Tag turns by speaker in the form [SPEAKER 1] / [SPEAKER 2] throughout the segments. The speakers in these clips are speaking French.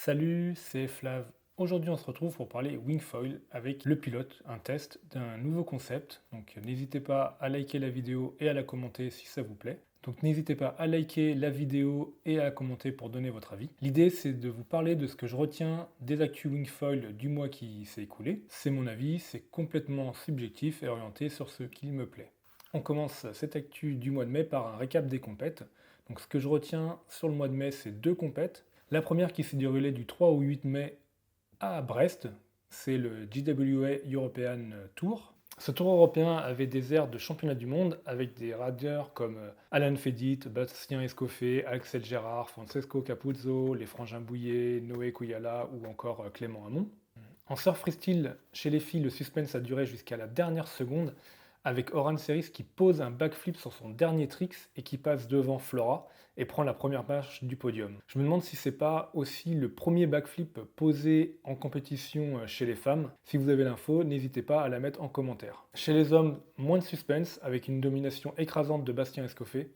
[SPEAKER 1] Salut, c'est Flav. Aujourd'hui, on se retrouve pour parler Wingfoil avec le pilote, un test d'un nouveau concept. Donc, n'hésitez pas à liker la vidéo et à la commenter si ça vous plaît. Donc, n'hésitez pas à liker la vidéo et à la commenter pour donner votre avis. L'idée, c'est de vous parler de ce que je retiens des actus Wingfoil du mois qui s'est écoulé. C'est mon avis, c'est complètement subjectif et orienté sur ce qui me plaît. On commence cette actu du mois de mai par un récap des compètes. Donc, ce que je retiens sur le mois de mai, c'est deux compètes. La première qui s'est déroulée du 3 au 8 mai à Brest, c'est le GWA European Tour. Ce tour européen avait des airs de championnat du monde avec des riders comme Alan Fedit, Bastien Escoffet, Axel Gérard, Francesco Capuzzo, les Frangins Bouillet, Noé Kouyala ou encore Clément Hamon. En surf freestyle, chez les filles, le suspense a duré jusqu'à la dernière seconde avec Oran Seris qui pose un backflip sur son dernier tricks et qui passe devant Flora et prend la première marche du podium. Je me demande si c'est pas aussi le premier backflip posé en compétition chez les femmes. Si vous avez l'info, n'hésitez pas à la mettre en commentaire. Chez les hommes, moins de suspense avec une domination écrasante de Bastien Escoffet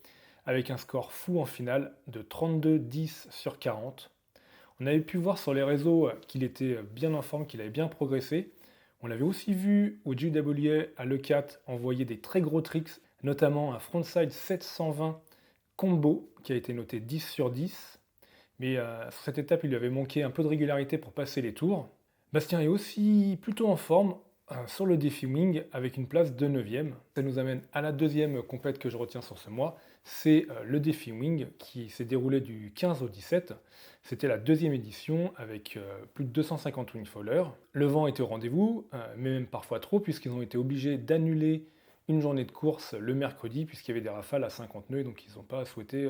[SPEAKER 1] avec un score fou en finale de 32-10 sur 40. On avait pu voir sur les réseaux qu'il était bien en forme, qu'il avait bien progressé. On l'avait aussi vu au GWA à l'E4 envoyer des très gros tricks, notamment un frontside 720 combo qui a été noté 10 sur 10. Mais sur cette étape, il lui avait manqué un peu de régularité pour passer les tours. Bastien est aussi plutôt en forme sur le défi Wing avec une place de 9e. Ça nous amène à la deuxième compète que je retiens sur ce mois, c'est le défi Wing qui s'est déroulé du 15 au 17. C'était la deuxième édition avec plus de 250 wingfoilers. Le vent était au rendez-vous, mais même parfois trop, puisqu'ils ont été obligés d'annuler une journée de course le mercredi, puisqu'il y avait des rafales à 50 nœuds, donc ils n'ont pas souhaité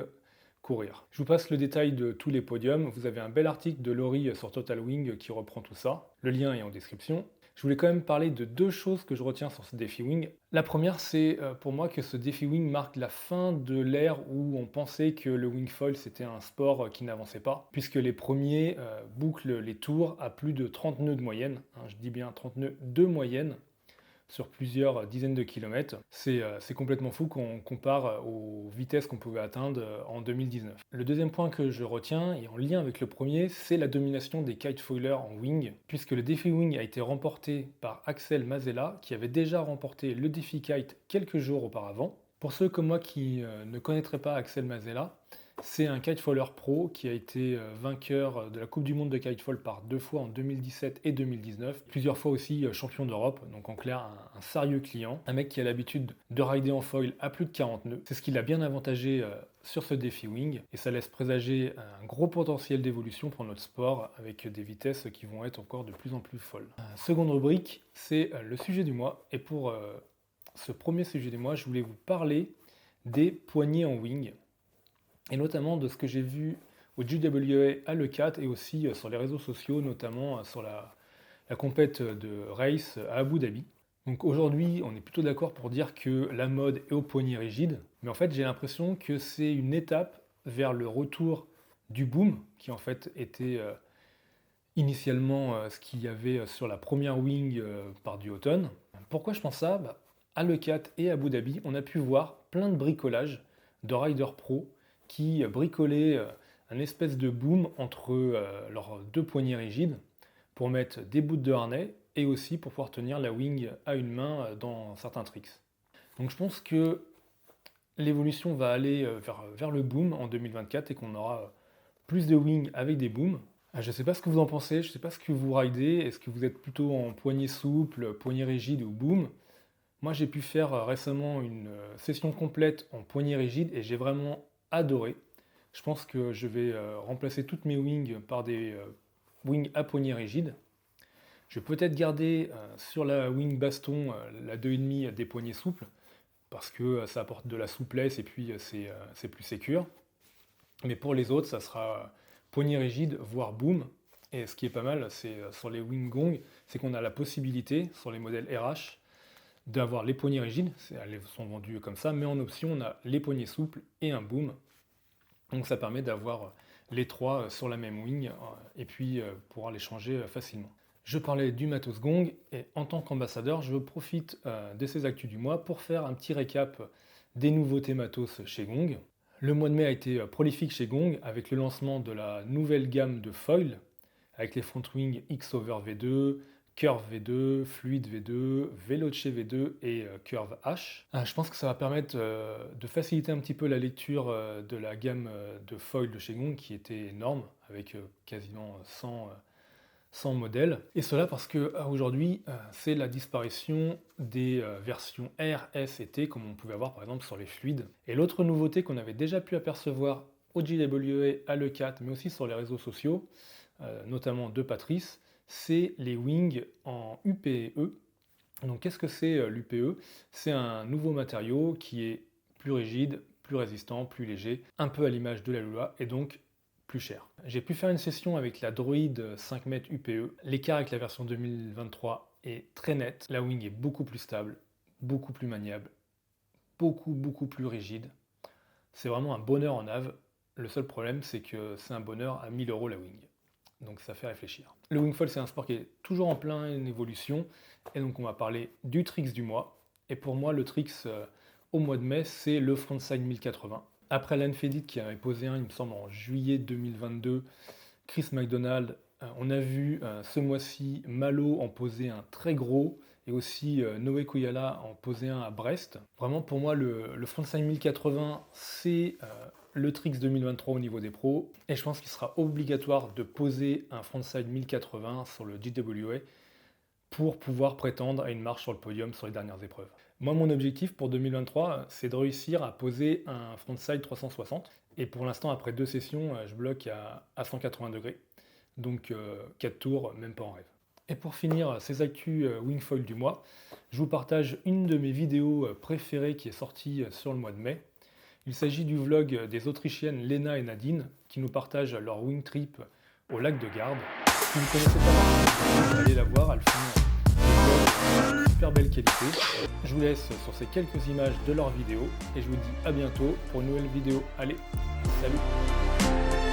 [SPEAKER 1] courir. Je vous passe le détail de tous les podiums. Vous avez un bel article de Laurie sur Total Wing qui reprend tout ça. Le lien est en description. Je voulais quand même parler de deux choses que je retiens sur ce défi Wing. La première, c'est pour moi que ce défi Wing marque la fin de l'ère où on pensait que le wingfoil c'était un sport qui n'avançait pas, puisque les premiers bouclent les tours à plus de 30 nœuds de moyenne. Je dis bien 30 nœuds de moyenne sur plusieurs dizaines de kilomètres. C'est complètement fou qu'on compare aux vitesses qu'on pouvait atteindre en 2019. Le deuxième point que je retiens, et en lien avec le premier, c'est la domination des kitefoilers en wing, puisque le défi wing a été remporté par Axel Mazella, qui avait déjà remporté le défi kite quelques jours auparavant. Pour ceux comme moi qui ne connaîtraient pas Axel Mazella, c'est un kitefaller pro qui a été vainqueur de la Coupe du Monde de kitefall par deux fois en 2017 et 2019, plusieurs fois aussi champion d'Europe, donc en clair un sérieux client, un mec qui a l'habitude de rider en foil à plus de 40 nœuds. C'est ce qui l'a bien avantagé sur ce défi wing et ça laisse présager un gros potentiel d'évolution pour notre sport avec des vitesses qui vont être encore de plus en plus folles. Seconde rubrique, c'est le sujet du mois et pour ce premier sujet du mois, je voulais vous parler des poignées en wing et notamment de ce que j'ai vu au GWA à l'E4 et aussi sur les réseaux sociaux, notamment sur la compète de race à Abu Dhabi. Donc aujourd'hui, on est plutôt d'accord pour dire que la mode est au poignet rigide, mais en fait j'ai l'impression que c'est une étape vers le retour du boom, qui en fait était initialement ce qu'il y avait sur la première wing par du automne. Pourquoi je pense ça à l'E4 et à Abu Dhabi, on a pu voir plein de bricolage de riders pro qui bricolaient un espèce de boom entre leurs deux poignées rigides pour mettre des bouts de harnais et aussi pour pouvoir tenir la wing à une main dans certains tricks. Donc je pense que l'évolution va aller vers le boom en 2024 et qu'on aura plus de wing avec des booms. Je ne sais pas ce que vous en pensez, je ne sais pas ce que vous ridez, est-ce que vous êtes plutôt en poignée souple, poignée rigide ou boom? Moi j'ai pu faire récemment une session complète en poignée rigide et j'ai vraiment adoré. Je pense que je vais remplacer toutes mes wings par des wings à poignée rigide. Je vais peut-être garder sur la wing baston la 2,5 des poignées souples parce que ça apporte de la souplesse et puis c'est plus sécure. Mais pour les autres, ça sera poignée rigide, voire boom. Et ce qui est pas mal, c'est sur les wing gong, c'est qu'on a la possibilité, sur les modèles RH, d'avoir les poignées rigides, elles sont vendues comme ça, mais en option, on a les poignées souples et un boom. Donc ça permet d'avoir les trois sur la même wing et puis pouvoir les changer facilement. Je parlais du matos gong et en tant qu'ambassadeur, je profite de ces actus du mois pour faire un petit récap des nouveautés matos chez Gong. Le mois de mai a été prolifique chez Gong avec le lancement de la nouvelle gamme de foils avec les front wings X over V2, Curve V2, Fluid V2, Veloce V2 et Curve H. Je pense que ça va permettre de faciliter un petit peu la lecture de la gamme de foils de chez Gong qui était énorme, avec quasiment 100 modèles. Et cela parce que aujourd'hui, c'est la disparition des versions R, S et T, comme on pouvait avoir par exemple sur les fluides. Et l'autre nouveauté qu'on avait déjà pu apercevoir au JWA, à l'E4, mais aussi sur les réseaux sociaux, notamment de Patrice, c'est les wings en UPE. Donc qu'est-ce que c'est l'UPE? C'est un nouveau matériau qui est plus rigide, plus résistant, plus léger, un peu à l'image de la Lua, et donc plus cher. J'ai pu faire une session avec la Droid 5 mètres UPE. L'écart avec la version 2023 est très net. La wing est beaucoup plus stable, beaucoup plus maniable, beaucoup plus rigide. C'est vraiment un bonheur en nav. Le seul problème, c'est que c'est un bonheur à 1000 € la wing. Donc ça fait réfléchir. Le wingfoil, c'est un sport qui est toujours en pleine évolution. Et donc on va parler du tricks du mois. Et pour moi, le tricks au mois de mai, c'est le frontside 1080. Après l'Unfaded qui avait posé un, il me semble, en juillet 2022, Chris McDonald, on a vu ce mois-ci Malo en poser un très gros, et aussi Noé Koyala en poser un à Brest. Vraiment, pour moi, le frontside 1080, c'est le tricks 2023 au niveau des pros, et je pense qu'il sera obligatoire de poser un frontside 1080 sur le JWA pour pouvoir prétendre à une marche sur le podium sur les dernières épreuves. Moi, mon objectif pour 2023, c'est de réussir à poser un frontside 360. Et pour l'instant, après 2 sessions, je bloque à 180 degrés. Donc 4 tours, même pas en rêve. Et pour finir ces actus wingfoil du mois, je vous partage une de mes vidéos préférées qui est sortie sur le mois de mai. Il s'agit du vlog des Autrichiennes Lena et Nadine qui nous partagent leur wing trip au lac de Garde. Si vous ne connaissez pas, allez la voir, elles font de super belle qualité. Je vous laisse sur ces quelques images de leur vidéo et je vous dis à bientôt pour une nouvelle vidéo. Allez, salut!